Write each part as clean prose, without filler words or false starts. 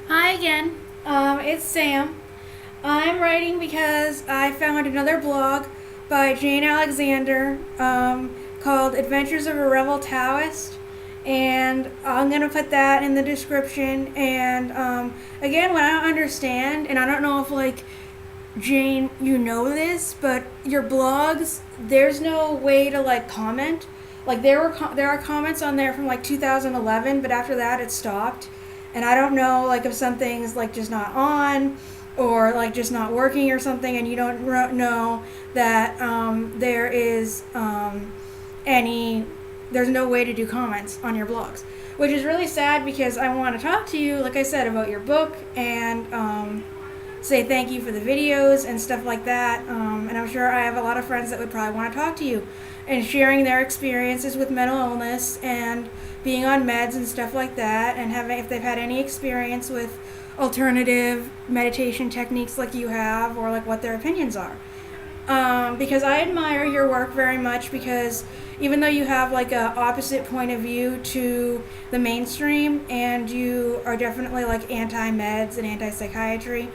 Hi again. It's Sam. I'm writing because I found another blog by Jane Alexander called Adventures of a Rebel Taoist. And I'm going to put that in the description. And again, what I don't understand, and I don't know if, like, Jane, you know this, but your blogs, there's no way to, like, comment. Like, there are comments on there from, like, 2011, but after that it stopped. And I don't know, like, if something's, like, just not on or, like, just not working or something, and you don't know that there is any there's no way to do comments on your blogs, which is really sad because I want to talk to you, like I said, about your book and say thank you for the videos and stuff like that. And I'm sure I have a lot of friends that would probably want to talk to you and sharing their experiences with mental illness and being on meds and stuff like that, and having, if they've had any experience with alternative meditation techniques like you have, or like what their opinions are. Because I admire your work very much, because even though you have like a opposite point of view to the mainstream and you are definitely like anti-meds and anti-psychiatry,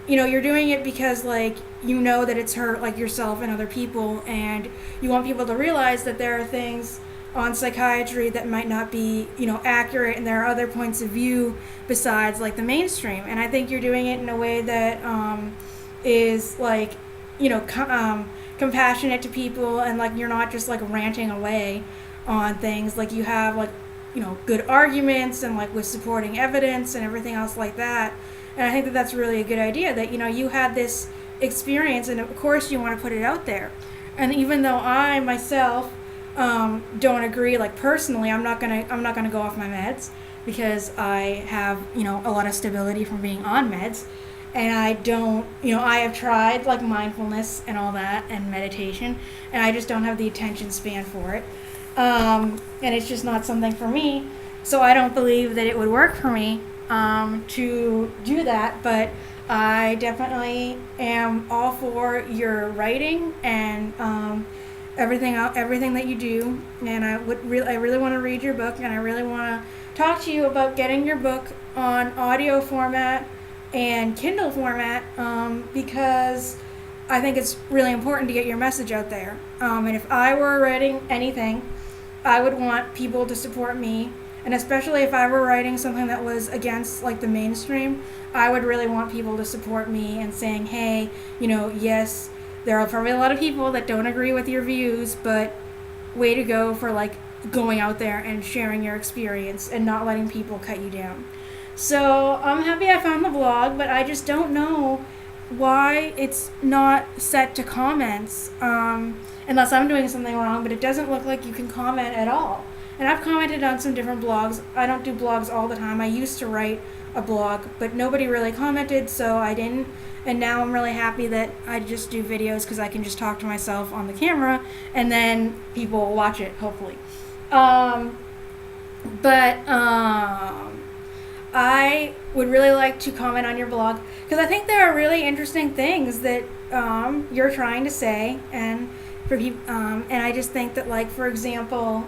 you know, you're doing it because, like, you know that it's hurt, like, yourself and other people, and you want people to realize that there are things on psychiatry that might not be, you know, accurate, and there are other points of view besides, like, the mainstream. And I think you're doing it in a way that is, like, you know, compassionate to people, and, like, you're not just, like, ranting away on things. Like, you have, like, you know, good arguments and, like, with supporting evidence and everything else like that. And I think that that's really a good idea, that, you know, you had this experience, and of course you want to put it out there. And even though I myself don't agree, like, personally, I'm not gonna go off my meds, because I have, you know, a lot of stability from being on meds. And I don't, you know, I have tried, like, mindfulness and all that and meditation, and I just don't have the attention span for it. And it's just not something for me. So I don't believe that it would work for me to do that. But I definitely am all for your writing and everything that you do. And I really want to read your book, and I really want to talk to you about getting your book on audio format and Kindle format, because I think it's really important to get your message out there. And if I were writing anything, I would want people to support me, and especially if I were writing something that was against, like, the mainstream, I would really want people to support me and saying, hey, you know, yes, there are probably a lot of people that don't agree with your views, but way to go for, like, going out there and sharing your experience and not letting people cut you down. So I'm happy I found the blog, but I just don't know why it's not set to comments, unless I'm doing something wrong, but it doesn't look like you can comment at all. And I've commented on some different blogs. I don't do blogs all the time. I used to write a blog, but nobody really commented, so I didn't. And now I'm really happy that I just do videos, because I can just talk to myself on the camera, and then people will watch it, hopefully. I would really like to comment on your blog, because I think there are really interesting things that you're trying to say, and for people, and I just think that, like, for example,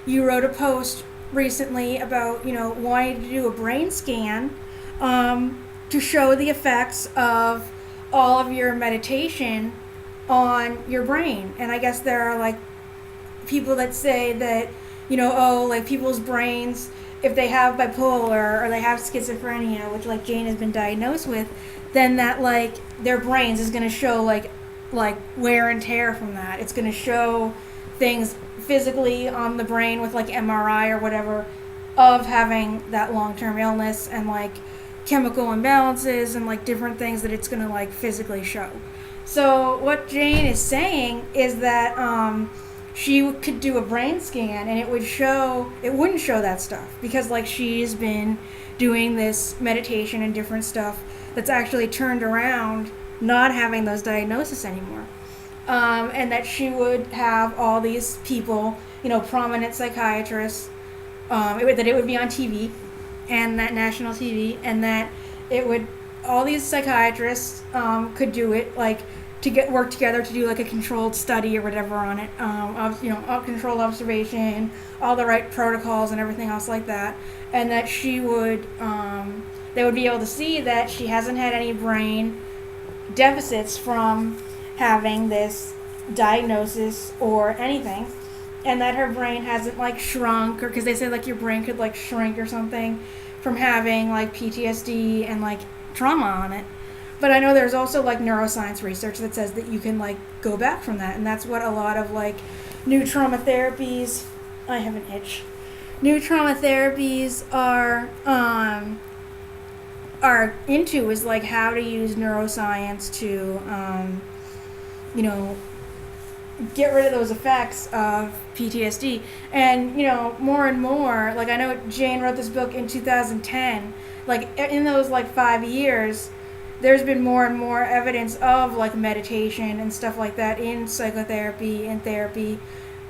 you wrote a post recently about, you know, wanting to do a brain scan to show the effects of all of your meditation on your brain. And I guess there are, like, people that say that, you know, oh, like, people's brains, if they have bipolar or they have schizophrenia, which, like, Jane has been diagnosed with, then that, like, their brains is going to show, like wear and tear from that. It's going to show things physically on the brain with, like, MRI or whatever of having that long-term illness, and, like, chemical imbalances and, like, different things that it's going to, like, physically show. So what Jane is saying is that she could do a brain scan, and it wouldn't show that stuff, because, like, she's been doing this meditation and different stuff that's actually turned around not having those diagnoses anymore. And that she would have all these people, you know, prominent psychiatrists, that it would be on TV, and that national TV, and that it would, all these psychiatrists could do it, like, to get work together to do like a controlled study or whatever on it, controlled observation, all the right protocols and everything else like that, and that she would they would be able to see that she hasn't had any brain deficits from having this diagnosis or anything, and that her brain hasn't like shrunk, or because they say like your brain could like shrink or something from having like PTSD and like trauma on it. But I know there's also like neuroscience research that says that you can like go back from that, and that's what a lot of like new trauma therapies. I have an itch. New trauma therapies are into, is like how to use neuroscience to get rid of those effects of PTSD. And more and more, like I know Jane wrote this book in 2010. Like in those like 5 years, there's been more and more evidence of like meditation and stuff like that in psychotherapy and therapy,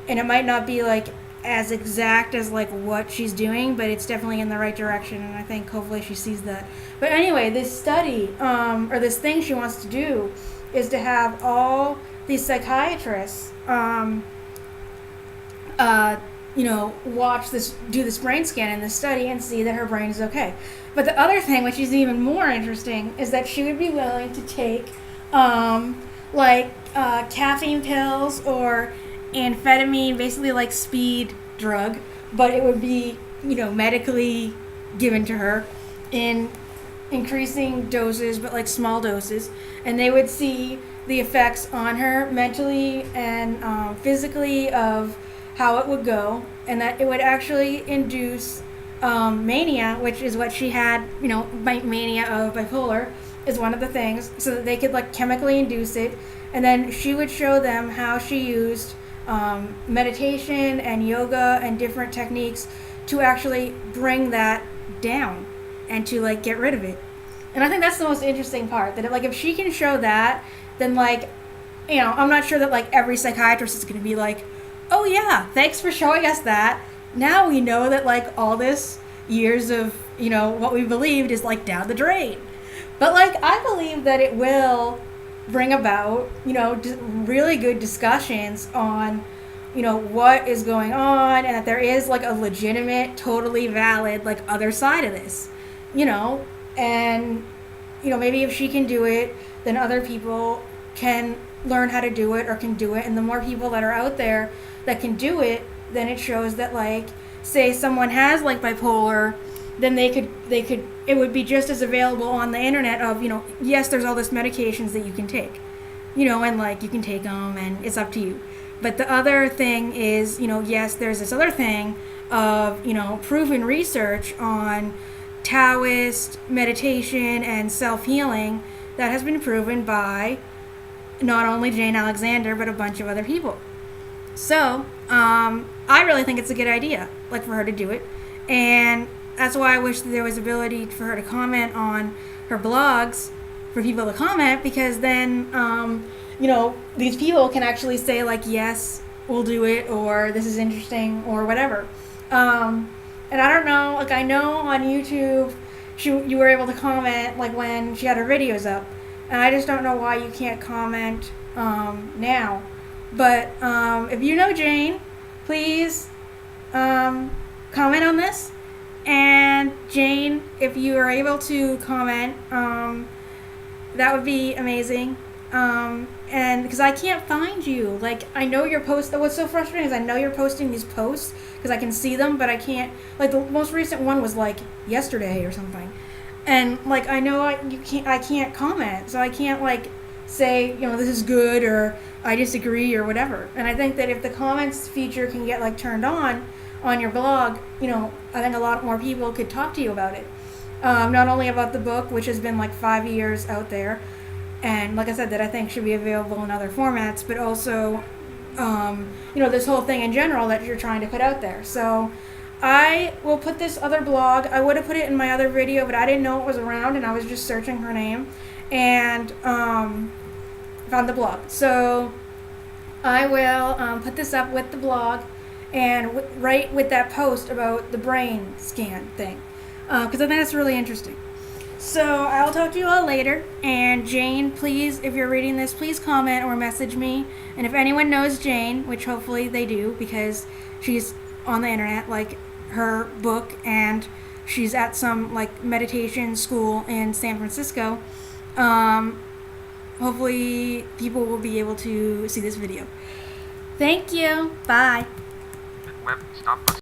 and it might not be like as exact as like what she's doing, but it's definitely in the right direction, and I think hopefully she sees that. But anyway, this study or this thing she wants to do is to have all these psychiatrists do this brain scan in this study and see that her brain is okay. But the other thing, which is even more interesting, is that she would be willing to take caffeine pills or amphetamine, basically like speed drug, but it would be medically given to her in increasing doses, but like small doses, and they would see the effects on her mentally and physically of how it would go, and that it would actually induce mania, which is what she had. Mania of bipolar is one of the things, so that they could like chemically induce it, and then she would show them how she used meditation and yoga and different techniques to actually bring that down and to like get rid of it. And I think that's the most interesting part, that if she can show that, then I'm not sure that like every psychiatrist is going to be like, oh yeah, thanks for showing us that. Now we know that like all this years of what we believed is like down the drain. But like I believe that it will bring about really good discussions on what is going on, and that there is like a legitimate, totally valid like other side of this, and maybe if she can do it, then other people can learn how to do it or can do it, and the more people that are out there that can do it, then it shows that like say someone has like bipolar, then they could it would be just as available on the internet of yes, there's all this medications that you can take, and like you can take them and it's up to you. But the other thing is yes, there's this other thing of proven research on Taoist meditation and self-healing that has been proven by not only Jane Alexander but a bunch of other people. So I really think it's a good idea like for her to do it, and that's why I wish that there was ability for her to comment on her blogs, for people to comment, because then these people can actually say like, yes, we'll do it, or this is interesting, or whatever. And I don't know, like I know on YouTube you were able to comment like when she had her videos up, and I just don't know why you can't comment now. But if you know Jane, please comment on this. And Jane, if you are able to comment, that would be amazing. And because I can't find you, like I know your post. What's so frustrating is I know you're posting these posts because I can see them, but I can't. Like the most recent one was like yesterday or something, and like I know I can't comment, so I can't like say this is good or I disagree or whatever. And I think that if the comments feature can get like turned on your blog, I think a lot more people could talk to you about it. Not only about the book, which has been like 5 years out there, and like I said, that I think should be available in other formats, but also, this whole thing in general that you're trying to put out there. So I will put this other blog. I would have put it in my other video, but I didn't know it was around, and I was just searching her name, and found the blog. So I will put this up with the blog, and right with that post about the brain scan thing, because I think that's really interesting. So I'll talk to you all later. And Jane, please, if you're reading this, please comment or message me. And if anyone knows Jane, which hopefully they do because she's on the internet, like her book, and she's at some like meditation school in San Francisco. Hopefully people will be able to see this video. Thank you. Bye. Web stop.